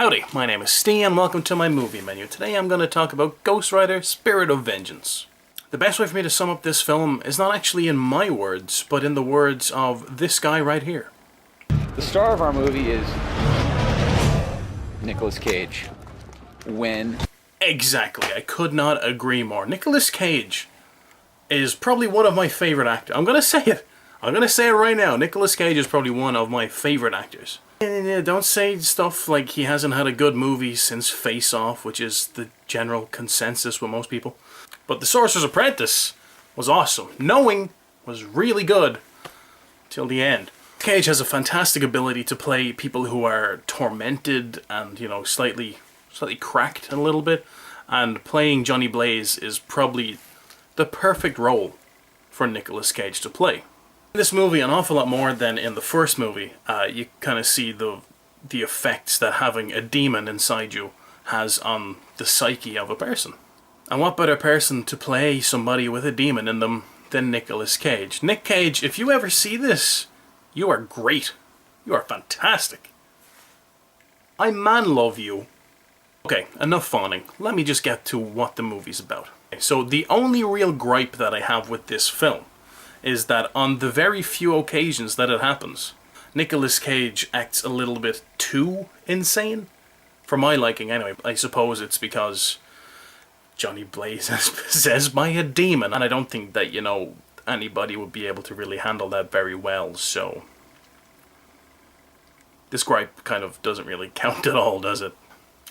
Howdy, my name is Stee and welcome to my movie menu. Today I'm going to talk about Ghost Rider: Spirit of Vengeance. The best way for me to sum up this film is not actually in my words, but in the words of this guy right here. The star of our movie is Nicolas Cage. When? Exactly, I could not agree more. Nicolas Cage is probably one of my favorite actors. I'm going to say it. I'm going to say it right now. Nicolas Cage is probably one of my favorite actors. Don't say stuff like he hasn't had a good movie since Face Off, which is the general consensus with most people. But The Sorcerer's Apprentice was awesome. Knowing was really good till the end. Cage has a fantastic ability to play people who are tormented and, you know, slightly cracked a little bit. And playing Johnny Blaze is probably the perfect role for Nicolas Cage to play. In this movie, an awful lot more than in the first movie, you kind of see the effects that having a demon inside you has on the psyche of a person. And what better person to play somebody with a demon in them than Nicolas Cage? Nick Cage, if you ever see this, you are great. You are fantastic. I man love you. Okay, enough fawning. Let me just get to what the movie's about. So the only real gripe that I have with this film is that on the very few occasions that it happens, Nicolas Cage acts a little bit too insane. For my liking anyway. I suppose it's because Johnny Blaze is possessed by a demon, and I don't think that, you know, anybody would be able to really handle that very well, so this gripe kind of doesn't really count at all, does it?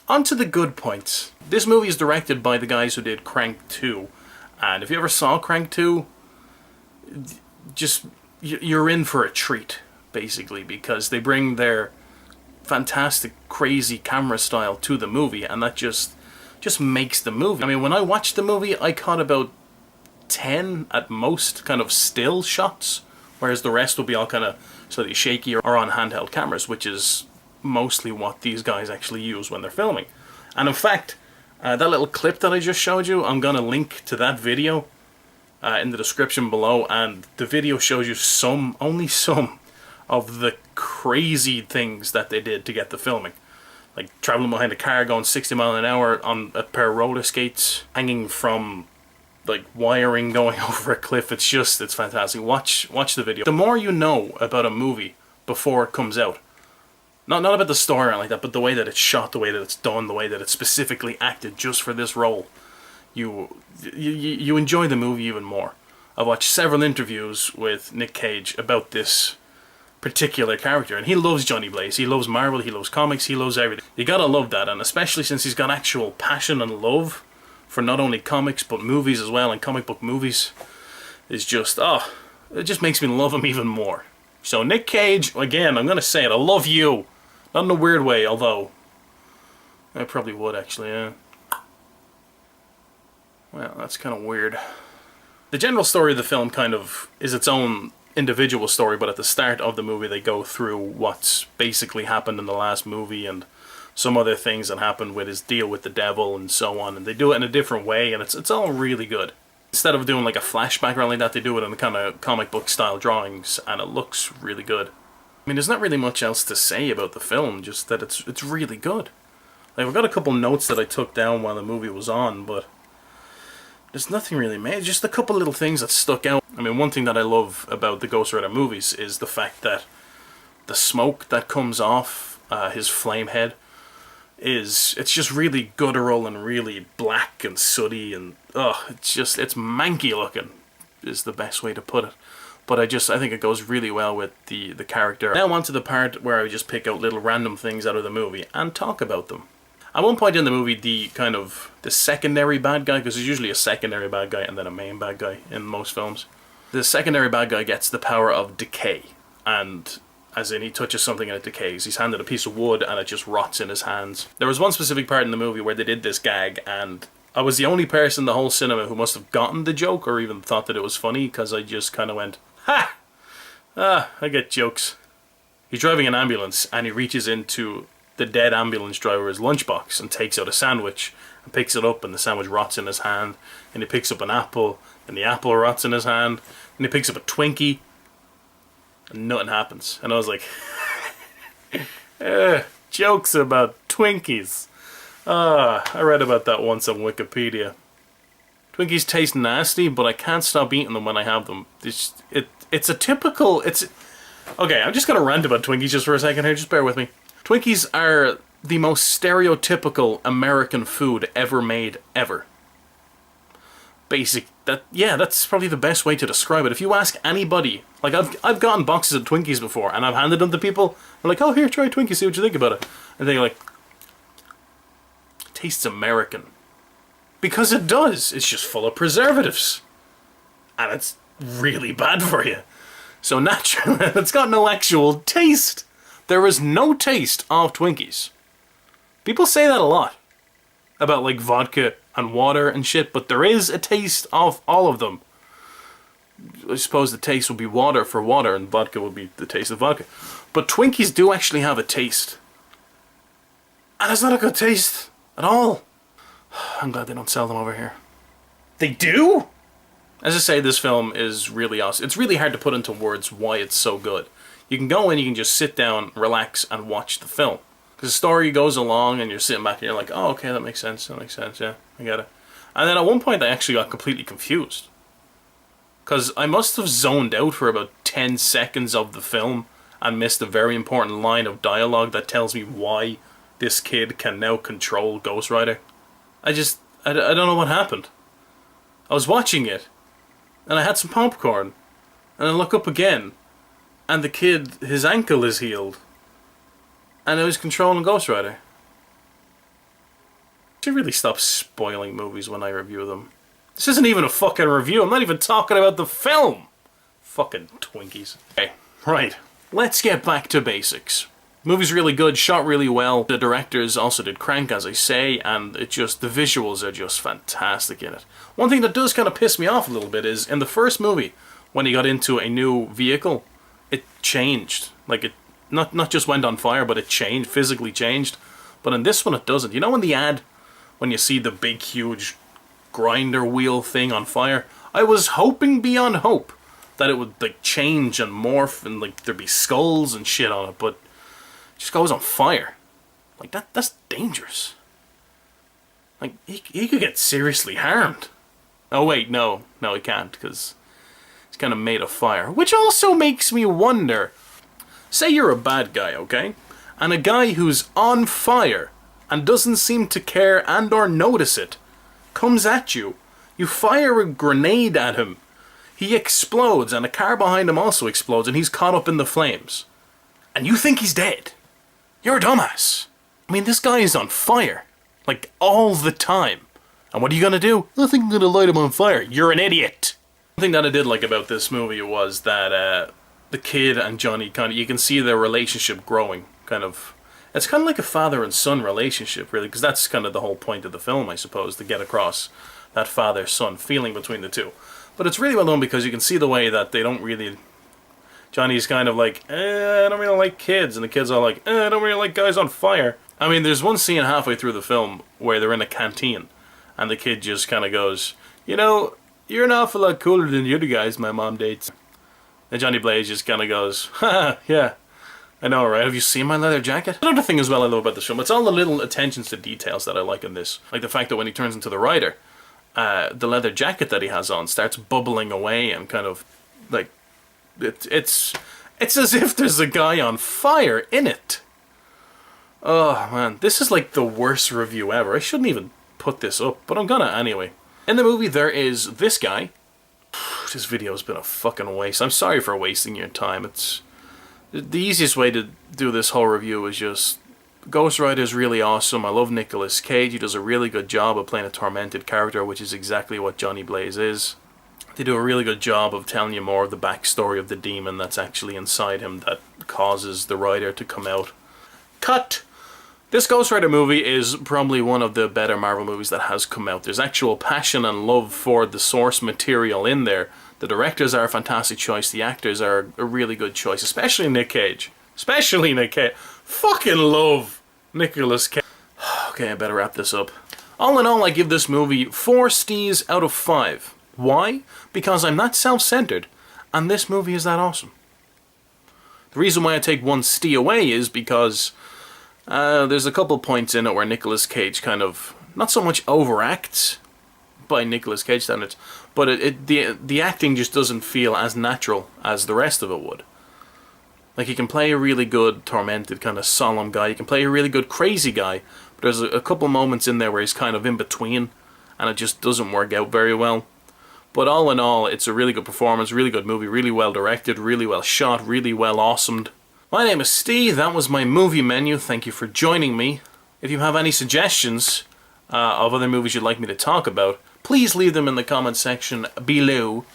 On to the good points. This movie is directed by the guys who did Crank 2, and if you ever saw Crank 2, you're in for a treat, basically, because they bring their fantastic, crazy camera style to the movie, and that just makes the movie. I mean, when I watched the movie, I caught about 10 at most kind of still shots, whereas the rest will be all kind of slightly shaky or on handheld cameras, which is mostly what these guys actually use when they're filming. And in fact, that little clip that I just showed you, I'm gonna link to that video in the description below, and the video shows you only some of the crazy things that they did to get the filming. Like traveling behind a car going 60 miles an hour on a pair of roller skates, hanging from like wiring going over a cliff. It's fantastic. Watch the video. The more you know about a movie before it comes out, not about the story or like that, but the way that it's shot, the way that it's done, the way that it's specifically acted just for this role, you enjoy the movie even more. I've watched several interviews with Nick Cage about this particular character, and he loves Johnny Blaze, he loves Marvel, he loves comics, he loves everything. You gotta love that, and especially since he's got actual passion and love for not only comics but movies as well, and comic book movies is just, it just makes me love him even more. So Nick Cage, again, I'm gonna say it, I love you. Not in a weird way, although I probably would actually, yeah. Well, that's kind of weird. The general story of the film kind of is its own individual story, but at the start of the movie they go through what's basically happened in the last movie and some other things that happened with his deal with the devil and so on, and they do it in a different way, and it's all really good. Instead of doing like a flashback or anything like that, they do it in the kind of comic book style drawings, and it looks really good. I mean, there's not really much else to say about the film, just that it's really good. Like, I've got a couple notes that I took down while the movie was on, but there's nothing really made. Just a couple little things that stuck out. I mean, one thing that I love about the Ghost Rider movies is the fact that the smoke that comes off his flame head it's just really guttural and really black and sooty, and it's manky looking is the best way to put it. But I think it goes really well with the character. Now on to the part where I just pick out little random things out of the movie and talk about them. At one point in the movie, the secondary bad guy, because there's usually a secondary bad guy and then a main bad guy in most films. The secondary bad guy gets the power of decay, and as in he touches something and it decays. He's handed a piece of wood and it just rots in his hands. There was one specific part in the movie where they did this gag, and I was the only person in the whole cinema who must have gotten the joke or even thought that it was funny, because I just kind of went, ha! I get jokes. He's driving an ambulance and he reaches into the dead ambulance driver's lunchbox and takes out a sandwich and picks it up, and the sandwich rots in his hand, and he picks up an apple and the apple rots in his hand, and he picks up a Twinkie and nothing happens. And I was like, Jokes about Twinkies. I read about that once on Wikipedia. Twinkies taste nasty, but I can't stop eating them when I have them. It's a typical... Okay, I'm just gonna rant about Twinkies just for a second here, just bear with me. Twinkies are the most stereotypical American food ever made, ever. That's probably the best way to describe it. If you ask anybody, like I've gotten boxes of Twinkies before, and I've handed them to people, they're like, oh, here, try a Twinkie, see what you think about it. And they're like, tastes American. Because it does. It's just full of preservatives. And it's really bad for you. So naturally, it's got no actual taste. There is no taste of Twinkies. People say that a lot. About like vodka and water and shit, but there is a taste of all of them. I suppose the taste would be water for water, and vodka would be the taste of vodka. But Twinkies do actually have a taste. And it's not a good taste at all. I'm glad they don't sell them over here. They do? As I say, this film is really awesome. It's really hard to put into words why it's so good. You can go in, you can just sit down, relax, and watch the film. Because the story goes along, and you're sitting back and you're like, oh, okay, that makes sense, yeah, I get it. And then at one point I actually got completely confused. Because I must have zoned out for about 10 seconds of the film and missed a very important line of dialogue that tells me why this kid can now control Ghost Rider. I don't know what happened. I was watching it, and I had some popcorn, and I look up again, and the kid, his ankle is healed, and I was controlling Ghost Rider. I should really stop spoiling movies when I review them. This isn't even a fucking review, I'm not even talking about the film! Fucking Twinkies. Okay, right, let's get back to basics. Movie's really good, shot really well. The directors also did Crank, as I say, and the visuals are just fantastic in it. One thing that does kind of piss me off a little bit is, in the first movie, when he got into a new vehicle, it changed. Like, it not just went on fire, but it changed, physically changed. But in this one, it doesn't. You know in the ad, when you see the big, huge grinder wheel thing on fire? I was hoping beyond hope that it would, like, change and morph and, like, there'd be skulls and shit on it, but just goes on fire. Like, that's dangerous. Like, he could get seriously harmed. Oh wait, no he can't, because he's kind of made of fire. Which also makes me wonder, say you're a bad guy, okay? And a guy who's on fire and doesn't seem to care and or notice it comes at you. You fire a grenade at him. He explodes, and a car behind him also explodes, and he's caught up in the flames. And you think he's dead. You're a dumbass. I mean, this guy is on fire. Like, all the time. And what are you gonna do? I think I'm gonna light him on fire. You're an idiot. One thing that I did like about this movie was that the kid and Johnny you can see their relationship growing. It's kind of like a father and son relationship, really, because that's kind of the whole point of the film, I suppose, to get across that father-son feeling between the two. But it's really well done because you can see the way that they don't really... Johnny's kind of like, I don't really like kids, and the kids are like, I don't really like guys on fire. I mean, there's one scene halfway through the film where they're in a canteen, and the kid just kind of goes, you know, you're an awful lot cooler than the other guys my mom dates. And Johnny Blaze just kind of goes, haha, yeah, I know, right? Have you seen my leather jacket? Another thing as well I love about this film, it's all the little attentions to details that I like in this. Like the fact that when he turns into the rider, the leather jacket that he has on starts bubbling away and kind of, like, it's as if there's a guy on fire in it. Oh man, this is like the worst review ever. I shouldn't even put this up, but I'm gonna anyway. In the movie there is this guy. This video's been a fucking waste. I'm sorry for wasting your time. It's the easiest way to do this whole review is just Ghost Rider is really awesome. I love Nicolas Cage. He does a really good job of playing a tormented character, which is exactly what Johnny Blaze is. They do a really good job of telling you more of the backstory of the demon that's actually inside him that causes the Rider to come out. Cut! This Ghost Rider movie is probably one of the better Marvel movies that has come out. There's actual passion and love for the source material in there. The directors are a fantastic choice. The actors are a really good choice. Especially Nick Cage. Especially Nick Cage. Fucking love Nicolas Cage. Okay, I better wrap this up. All in all, I give this movie 4 Stees out of 5. Why? Because I'm not self-centered, and this movie is that awesome. The reason why I take 1 Stee away is because There's a couple points in it where Nicolas Cage kind of, not so much overacts by Nicolas Cage standards, but the acting just doesn't feel as natural as the rest of it would. Like, he can play a really good, tormented, kind of solemn guy. He can play a really good, crazy guy. But there's a couple moments in there where he's kind of in between, and it just doesn't work out very well. But all in all, it's a really good performance, really good movie, really well directed, really well shot, really well awesomed. My name is Stee. That was my movie menu. Thank you for joining me. If you have any suggestions of other movies you'd like me to talk about, please leave them in the comment section below.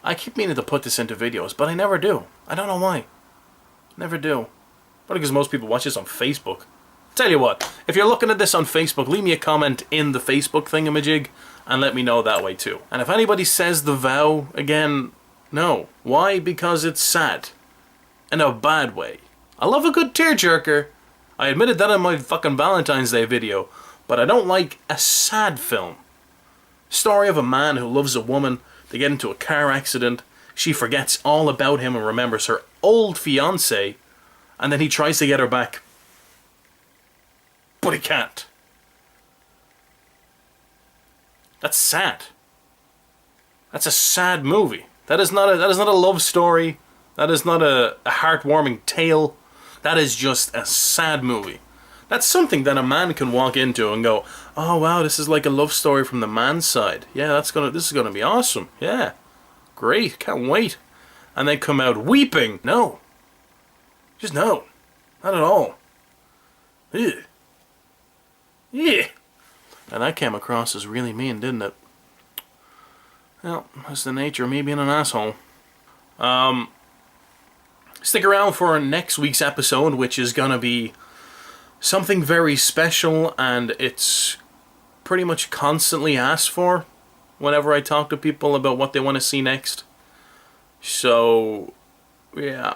I keep meaning to put this into videos, but I never do. I don't know why. Never do. Probably because most people watch this on Facebook. Tell you what, if you're looking at this on Facebook, leave me a comment in the Facebook thingamajig and let me know that way too. And if anybody says The Vow again, no. Why? Because it's sad. In a bad way. I love a good tearjerker. I admitted that in my fucking Valentine's Day video. But I don't like a sad film. Story of a man who loves a woman. They get into a car accident. She forgets all about him and remembers her old fiancé. And then he tries to get her back. But he can't. That's sad. That's a sad movie. That is not a love story. That is not a heartwarming tale. That is just a sad movie. That's something that a man can walk into and go, oh wow, this is like a love story from the man's side. Yeah, this is gonna be awesome. Yeah. Great, can't wait. And then come out weeping. No. Just no. Not at all. Ugh. Yeah. And that came across as really mean, didn't it? Well, that's the nature of me being an asshole. Stick around for next week's episode, which is gonna be something very special, and it's pretty much constantly asked for whenever I talk to people about what they want to see next. So, yeah.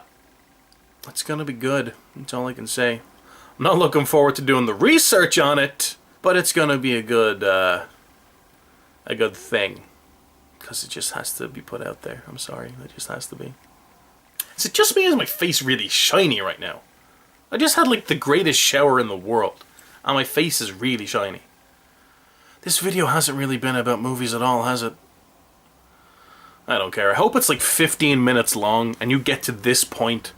It's gonna be good. That's all I can say. I'm not looking forward to doing the research on it, but it's gonna be a good thing. Because it just has to be put out there. I'm sorry, it just has to be. Is it just me or is my face really shiny right now? I just had like the greatest shower in the world, and my face is really shiny. This video hasn't really been about movies at all, has it? I don't care. I hope it's like 15 minutes long, and you get to this point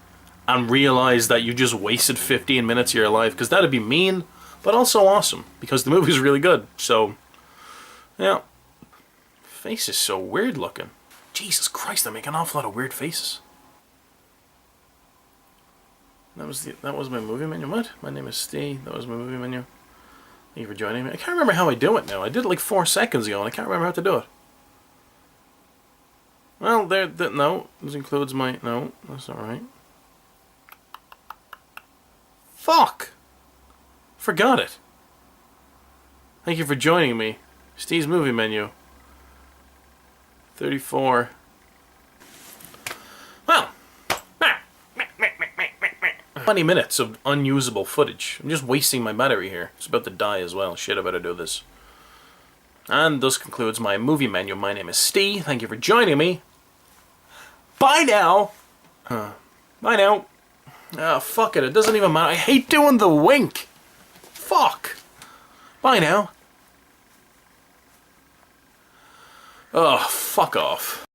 and realize that you just wasted 15 minutes of your life, because that'd be mean, but also awesome, because the movie's really good. So, yeah. Face is so weird looking. Jesus Christ, I make an awful lot of weird faces. That was my movie menu. What? My name is Stee. That was my movie menu. Thank you for joining me. I can't remember how I do it now. I did it like 4 seconds ago, and I can't remember how to do it. Well, no. This includes my... No, that's alright. Fuck! Forgot it. Thank you for joining me. Steve's movie menu. 34. Well... 20 minutes of unusable footage. I'm just wasting my battery here. It's about to die as well. Shit, I better do this. And thus concludes my movie menu. My name is Stee. Thank you for joining me. Bye now! Bye now. Ah, fuck it. It doesn't even matter. I hate doing the wink. Fuck. Bye now. Oh, fuck off.